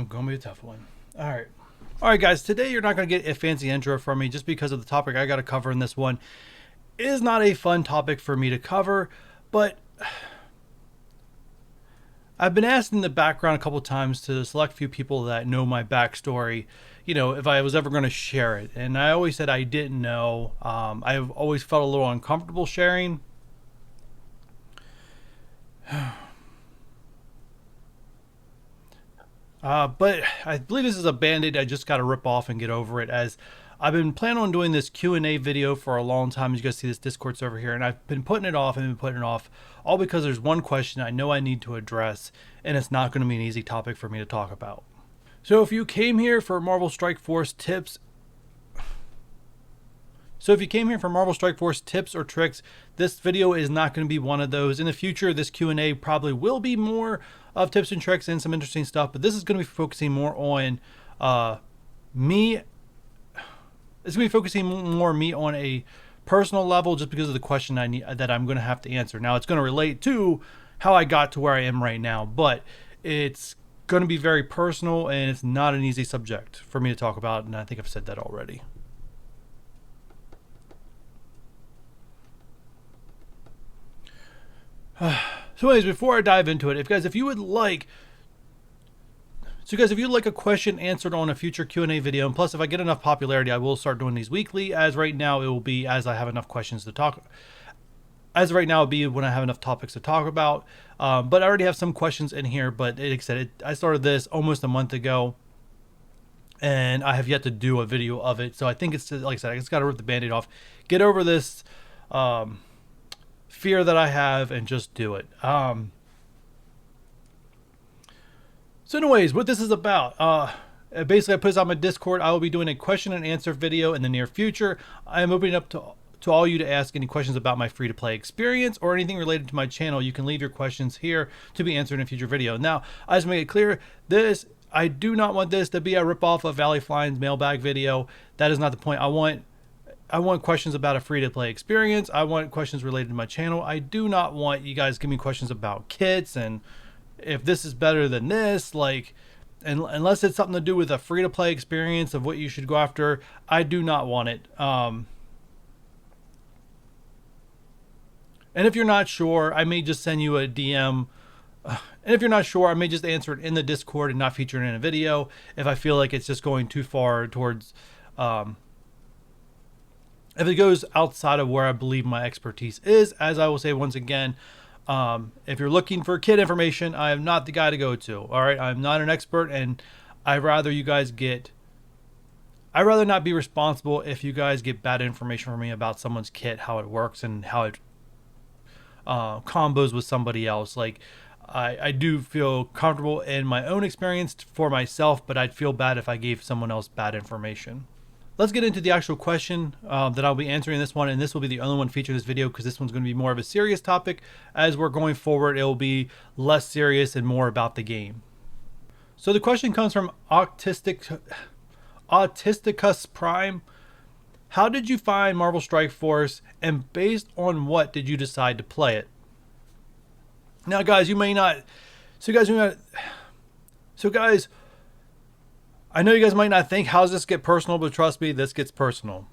gonna be a tough one. All right, guys. Today you're not gonna get a fancy intro from me just because of the topic I got to cover in this one. It is not a fun topic for me to cover, but I've been asked in the background a couple times to select few people that know my backstory. You know, if I was ever going to share it, and I always said I didn't know. I've always felt a little uncomfortable sharing. But I believe this is a band-aid I just got to rip off and get over it, as I've been planning on doing this Q&A video for a long time. As you guys see this Discord server here, and I've been putting it off all because there's one question I know I need to address, and it's not going to be an easy topic for me to talk about. So if you came here for Marvel Strike Force tips or tricks, this video is not going to be one of those. In the future, this Q&A probably will be more of tips and tricks and some interesting stuff, but this is going to be focusing more on me. It's going to be focusing more me on a personal level, just because of the question that I'm going to have to answer. Now, it's going to relate to how I got to where I am right now, but it's going to be very personal, and it's not an easy subject for me to talk about, and I think I've said that already. So anyways, before I dive into it, if you'd like a question answered on a future Q&A video, and plus if I get enough popularity, I will start doing these weekly. As right now, it will be as I have enough questions to talk. As right now, it'll be when I have enough topics to talk about. But I already have some questions in here, but like I said, I started this almost a month ago, and I have yet to do a video of it. So I think it's, like I said, I just got to rip the band-aid off, get over this fear that I have, and just do it. So anyways, what this is about, basically I put this on my Discord. I will be doing a question and answer video in the near future. I am opening up to all you to ask any questions about my free-to-play experience or anything related to my channel. You can leave your questions here to be answered in a future video. Now, I just make it clear, I do not want this to be a ripoff of Valley Flying's mailbag video. That is not the point. I want questions about a free-to-play experience. I want questions related to my channel. I do not want you guys giving me questions about kits and if this is better than this, unless it's something to do with a free-to-play experience of what you should go after. I do not want it. And if you're not sure, I may just send you a DM. And if you're not sure, I may just answer it in the Discord and not feature it in a video if I feel like it's just going too far towards if it goes outside of where I believe my expertise is. As I will say once again, if you're looking for kid information, I am not the guy to go to. All right, I'm not an expert, and I'd rather not be responsible if you guys get bad information from me about someone's kit, how it works, and how it combos with somebody else. I do feel comfortable in my own experience for myself, but I'd feel bad if I gave someone else bad information. Let's get into the actual question that I'll be answering this one, and this will be the only one featured in this video because this one's going to be more of a serious topic. As we're going forward, it will be less serious and more about the game. So the question comes from Autisticus Prime. How did you find Marvel Strike Force, and based on what did you decide to play it? Now, guys, I know you guys might not think, how does this get personal? But trust me, this gets personal.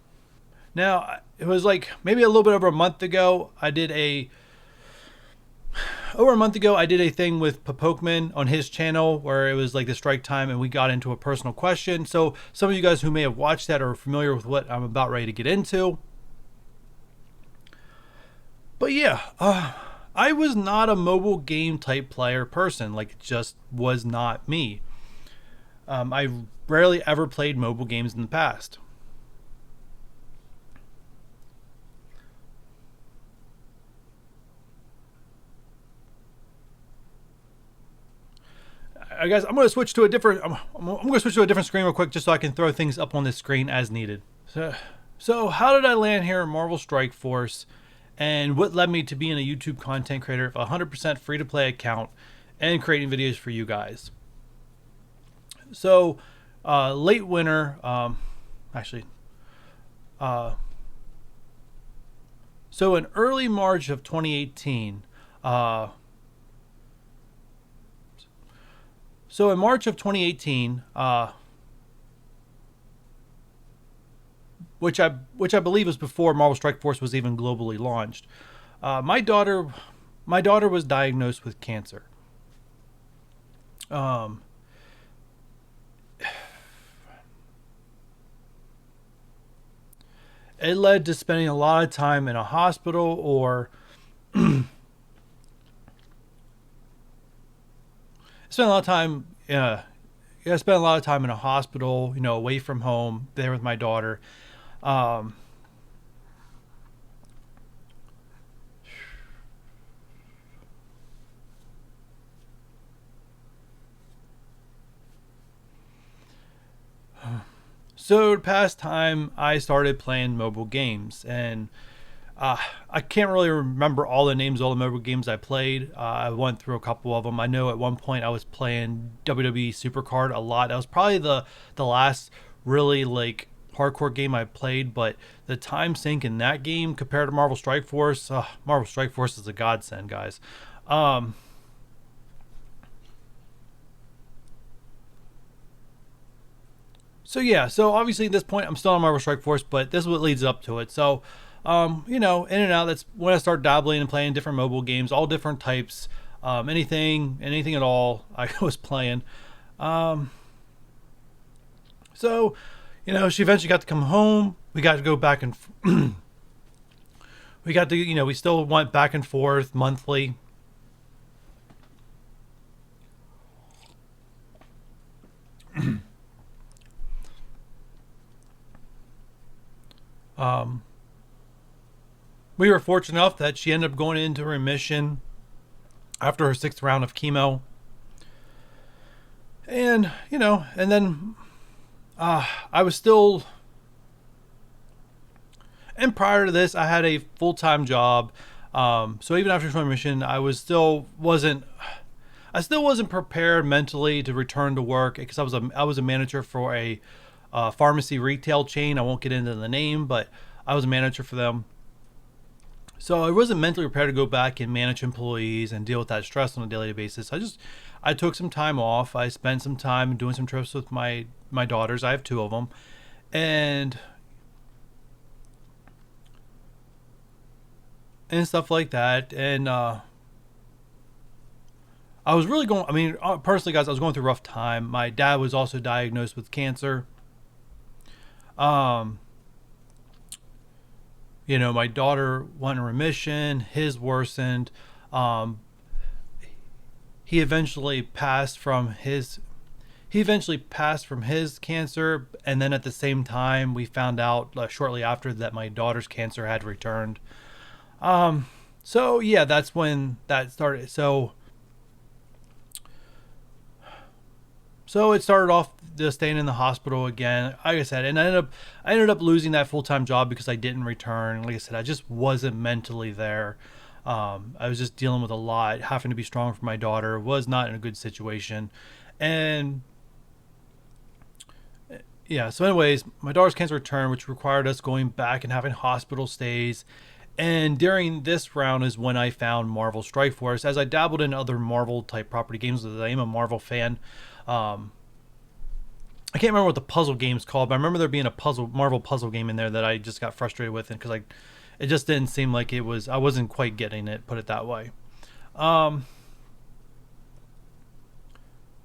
Now, it was like maybe a little bit over a month ago, I did a thing with Popokman on his channel where it was like the strike time, and we got into a personal question. So some of you guys who may have watched that are familiar with what I'm about ready to get into. But yeah, I was not a mobile game type player person. It just was not me. I rarely ever played mobile games in the past. Guys, I'm going to switch to a different. I'm going to switch to a different screen real quick, just so I can throw things up on this screen as needed. So how did I land here in Marvel Strike Force, and what led me to being a YouTube content creator of a 100% free-to-play account and creating videos for you guys? So, late winter, so in early March of 2018, So in March of 2018, which I believe was before Marvel Strike Force was even globally launched, my daughter was diagnosed with cancer. Um, it led to spending a lot of time in a hospital, or spent a lot of time. I spent a lot of time in a hospital, away from home, there with my daughter. Um, so past time, I started playing mobile games, and uh, I can't really remember all the names of all the mobile games I played. I went through a couple of them. I know at one point I was playing WWE Supercard a lot. That was probably the last really like hardcore game I played, but the time sink in that game compared to Marvel Strike Force, Marvel Strike Force is a godsend, guys. Um, So yeah, so obviously at this point I'm still on Marvel Strike Force, but this is what leads up to it. So, in and out. That's when I start dabbling and playing different mobile games, all different types, anything at all. I was playing. Um, so, she eventually got to come home. We got to go back and we got to, we still went back and forth monthly. Um, we were fortunate enough that she ended up going into remission after her sixth round of chemo, and and then I was still. And prior to this, I had a full time job. So even after remission, I still wasn't prepared mentally to return to work because I was a manager for a pharmacy retail chain. I won't get into the name, but I was a manager for them. So I wasn't mentally prepared to go back and manage employees and deal with that stress on a daily basis. I took some time off. I spent some time doing some trips with my daughters. I have two of them, and stuff like that. And I was really going. I mean, personally, guys, I was going through a rough time. My dad was also diagnosed with cancer. Um, my daughter went in remission. His worsened. Um, he eventually passed from his cancer, and then at the same time we found out shortly after that my daughter's cancer had returned. So yeah, that's when that started. So it started off just staying in the hospital again. Like I said, and I ended up losing that full time job because I didn't return. Like I said, I just wasn't mentally there. I was just dealing with a lot, having to be strong for my daughter. Was not in a good situation, and yeah. So, anyways, my daughter's cancer returned, which required us going back and having hospital stays. And during this round is when I found Marvel Strike Force. As I dabbled in other Marvel type property games, as I am a Marvel fan. Um, I can't remember what the puzzle game's called, but I remember there being a Marvel puzzle game in there that I just got frustrated with, and because it just didn't seem like it was. I wasn't quite getting it. Put it that way. Um,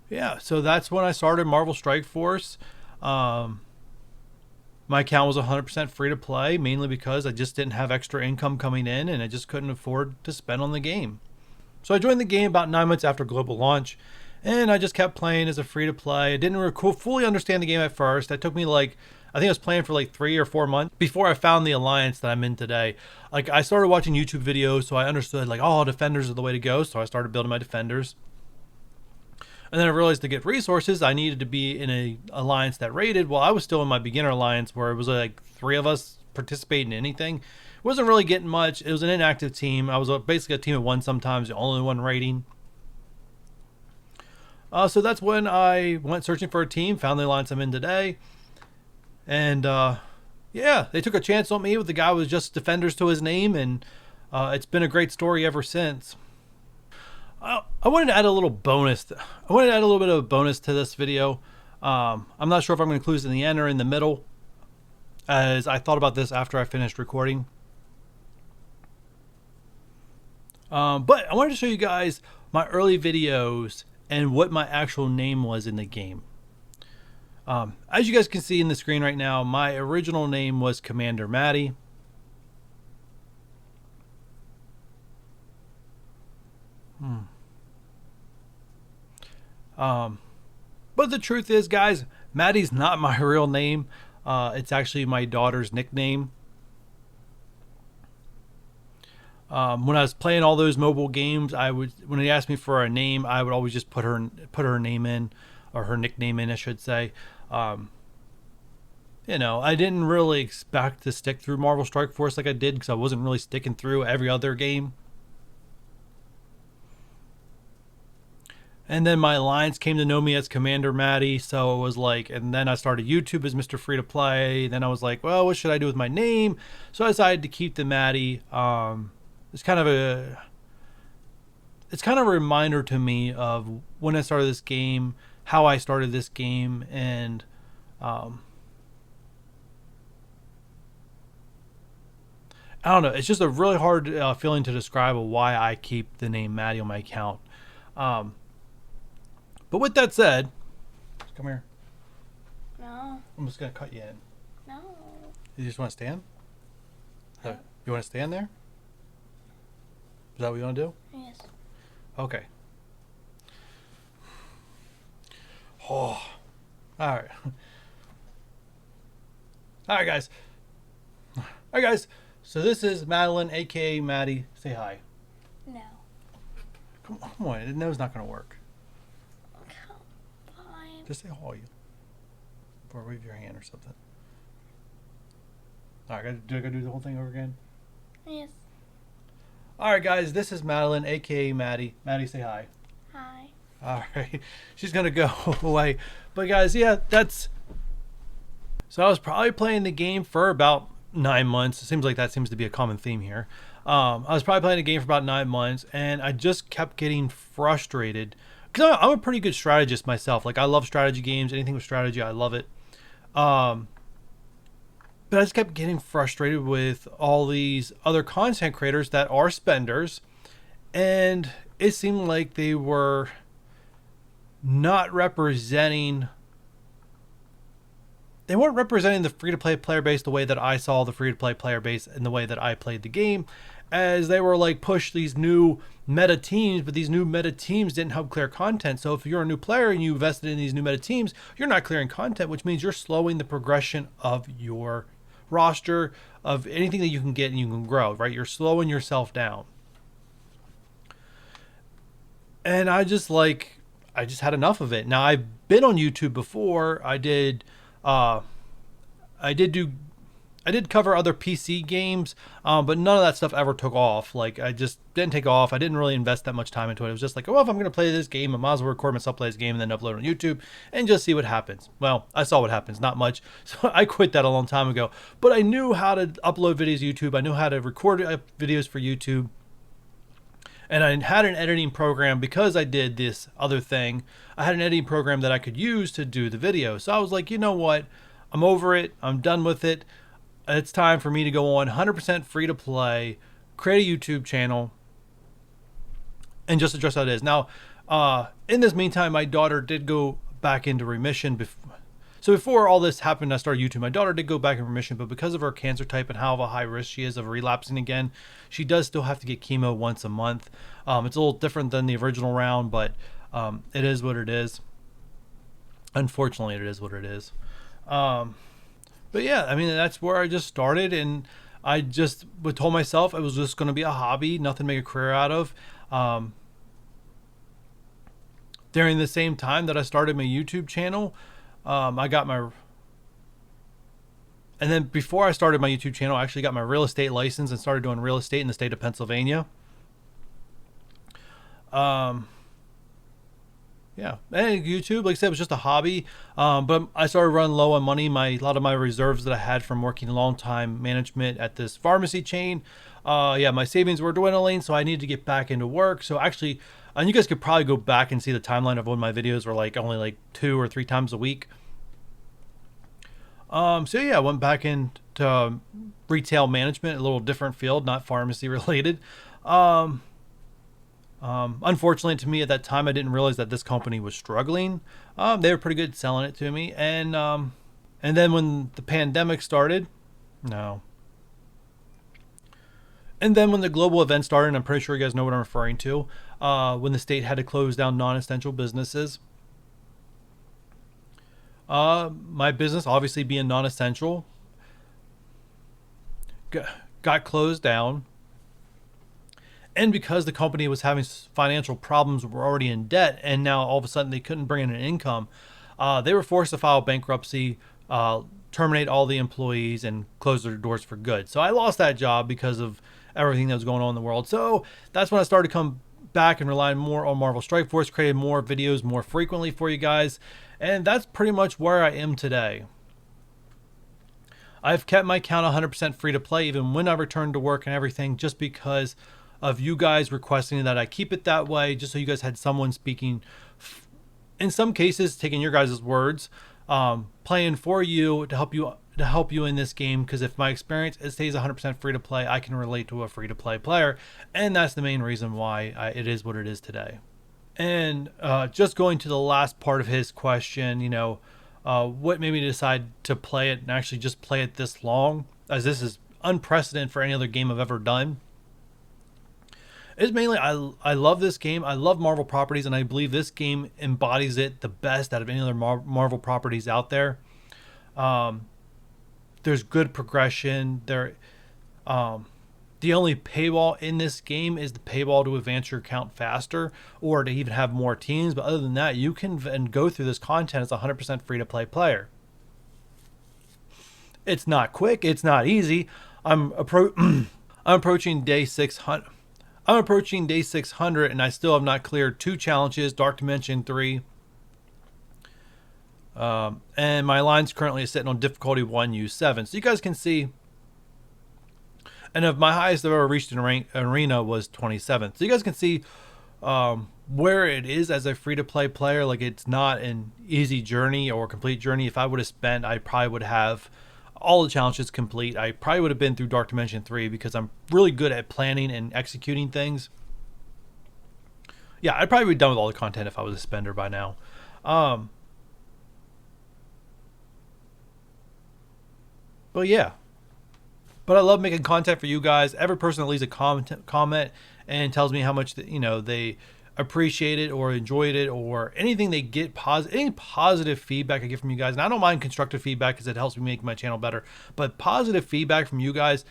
yeah, so that's when I started Marvel Strike Force. Um, my account was 100% free to play, mainly because I just didn't have extra income coming in, and I just couldn't afford to spend on the game. So I joined the game about 9 months after global launch, and I just kept playing as a free to play. I didn't fully understand the game at first. That took me I think I was playing for like 3 or 4 months before I found the alliance that I'm in today. Like I started watching YouTube videos, so I understood like, oh, defenders are the way to go. So I started building my defenders. And then I realized to get resources, I needed to be in a alliance that rated. Well, I was still in my beginner alliance where it was like 3 of us participating in anything. It wasn't really getting much. It was an inactive team. I was basically a team of one sometimes, the only one rating. So that's when I went searching for a team, found the alliance I'm in today. And yeah, they took a chance on me with the guy who was just defenders to his name, and it's been a great story ever since. I wanted to add a little bonus. I wanted to add a little bit of a bonus to this video. I'm not sure if I'm going to include this in the end or in the middle, as I thought about this after I finished recording. But I wanted to show you guys my early videos and what my actual name was in the game. As you guys can see in the screen right now, my original name was Commander Matty. But the truth is, guys, Matty's not my real name. It's actually my daughter's nickname. When I was playing all those mobile games, when they asked me for a name, I would always just put her name in, or her nickname in, I should say. You know, I didn't really expect to stick through Marvel Strike Force like I did, because I wasn't really sticking through every other game. And then my alliance came to know me as Commander Matty, so it was like, and then I started YouTube as Mr. Free to Play. Then I was like, well, what should I do with my name? So I decided to keep the Matty. It's kind of a reminder to me of when I started this game, how I started this game, and I don't know. It's just a really hard feeling to describe of why I keep the name Matty on my account. But with that said, come here. No. I'm just gonna cut you in. No. You just want to stand? Yeah. You want to stand there? Is that what you want to do? Yes. Okay. Oh. All right. All right, guys. All right, guys. So this is Madeline, aka Matty. Say hi. No. Come on. No, it's not gonna work. Fine. Just say hi. Or wave your hand or something. All right. Do I gotta do the whole thing over again? Yes. All right, guys. This is Madeline, aka Matty. Matty, say hi. Hi. All right. She's gonna go away. But guys, yeah, that's. So I was probably playing the game for about 9 months. It seems like that seems to be a common theme here. I was probably playing the game for about 9 months, and I just kept getting frustrated because I'm a pretty good strategist myself. Like, I love strategy games. Anything with strategy, I love it. But I just kept getting frustrated with all these other content creators that are spenders, and it seemed like they were not representing. They weren't representing the free-to-play player base the way that I saw the free-to-play player base and the way that I played the game, as they were like push these new meta teams, but these new meta teams didn't help clear content. So if you're a new player and you invested in these new meta teams, you're not clearing content, which means you're slowing the progression of your roster, of anything that you can get and you can grow, right? You're slowing yourself down. And I just had enough of it. Now, I've been on YouTube before. I did cover other PC games, but none of that stuff ever took off. Like, I just didn't take off. I didn't really invest that much time into it. It was just like, well, if I'm going to play this game, I might as well record myself play this game and then upload it on YouTube and just see what happens. Well, I saw what happens, not much. So I quit that a long time ago, but I knew how to upload videos to YouTube. I knew how to record videos for YouTube. And I had an editing program because I did this other thing. I had an editing program that I could use to do the video. So I was like, you know what? I'm over it. I'm done with it. It's time for me to go on 100% free to play, create a YouTube channel, and just address how it is. Now, in this meantime, my daughter did go back into remission. So before all this happened, I started YouTube. My daughter did go back in remission, but because of her cancer type and how of a high risk she is of relapsing again, she does still have to get chemo once a month. It's a little different than the original round, but it is what it is. Unfortunately, it is what it is. But yeah, I mean, that's where I just started, and I just told myself it was just going to be a hobby, nothing to make a career out of. During the same time that I started my YouTube channel, I got my, and then before I started my YouTube channel, I actually got my real estate license and started doing real estate in the state of Pennsylvania. Yeah, and YouTube, like I said, was just a hobby. But I started running low on money. A lot of my reserves that I had from working long time management at this pharmacy chain, my savings were dwindling, so I needed to get back into work. So actually, And you guys could probably go back and see the timeline of when my videos were like only like 2 or 3 times a week. So yeah, I went back into retail management, a little different field, not pharmacy related. Unfortunately to me at that time, I didn't realize that this company was struggling. They were pretty good at selling it to me. And then when the pandemic started, no. And then when the global event started, and I'm pretty sure you guys know what I'm referring to, when the state had to close down non-essential businesses, my business, obviously being non-essential, got closed down. And because the company was having financial problems, were already in debt, and now all of a sudden they couldn't bring in an income, they were forced to file bankruptcy, terminate all the employees, and close their doors for good. So I lost that job because of everything that was going on in the world. So that's when I started to come back and rely more on Marvel Strike Force, created more videos more frequently for you guys. And that's pretty much where I am today. I've kept my account 100% free to play even when I return to work and everything, just because of you guys requesting that I keep it that way, just so you guys had someone speaking, in some cases taking your guys' words, playing for you to help you in this game. Because if my experience, it stays 100% free to play, I can relate to a free to play player, and that's the main reason why it is what it is today. And just going to the last part of his question, what made me decide to play it and actually just play it this long, as this is unprecedented for any other game I've ever done, is mainly I love this game. I love Marvel properties, and I believe this game embodies it the best out of any other Marvel properties out there. There's good progression. The only paywall in this game is the paywall to advance your account faster, or to even have more teams. But other than that, you can go through this content as a 100% free to play player. It's not quick. It's not easy. I'm approaching day 600. I'm approaching day 600, and I still have not cleared 2 challenges, Dark Dimension 3. And my line's currently sitting on difficulty 1U7. So you guys can see. And of my highest I've ever reached in arena was 27. So you guys can see where it is as a free-to-play player. Like, it's not an easy journey or complete journey. If I would have spent, I probably would have all the challenges complete. I probably would have been through Dark Dimension 3 because I'm really good at planning and executing things. Yeah, I'd probably be done with all the content if I was a spender by now. But yeah. But I love making content for you guys. Every person that leaves a comment and tells me how much they appreciate it or enjoyed it, or anything they get any positive feedback I get from you guys. And I don't mind constructive feedback because it helps me make my channel better. But positive feedback from you guys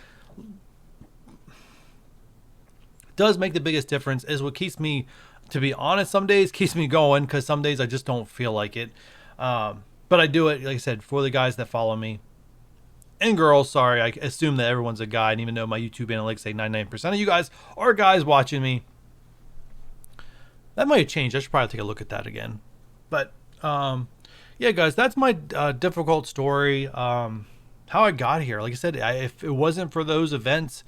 does make the biggest difference. Is what keeps me, to be honest, some days keeps me going, because some days I just don't feel like it. But I do it, like I said, for the guys that follow me. And girls, sorry, I assume that everyone's a guy, and even though my YouTube analytics say 99% of you guys are guys watching me. That might have changed. I should probably take a look at that again. But yeah, guys, that's my difficult story. How I got here. Like I said, if it wasn't for those events,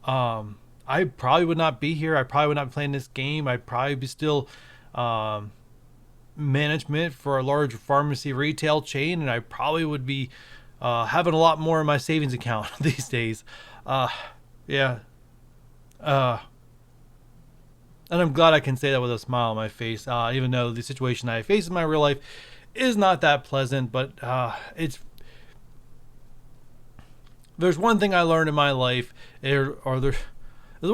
I probably would not be here. I probably would not be playing this game. I'd probably be still management for a large pharmacy retail chain, and I probably would be having a lot more in my savings account these days. Yeah. And I'm glad I can say that with a smile on my face, even though the situation I face in my real life is not that pleasant. But there's one thing I learned in my life, there's one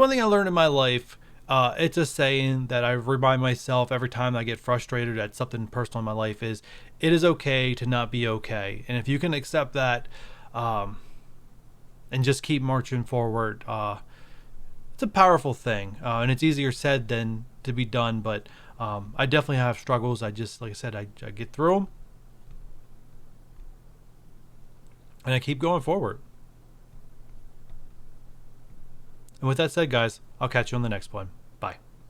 thing I learned in my life. It's a saying that I remind myself every time I get frustrated at something personal in my life: is it is okay to not be okay. And if you can accept that, and just keep marching forward, it's a powerful thing. And it's easier said than to be done. But I definitely have struggles. Like I said, I get through them, and I keep going forward. And with that said, guys, I'll catch you on the next one.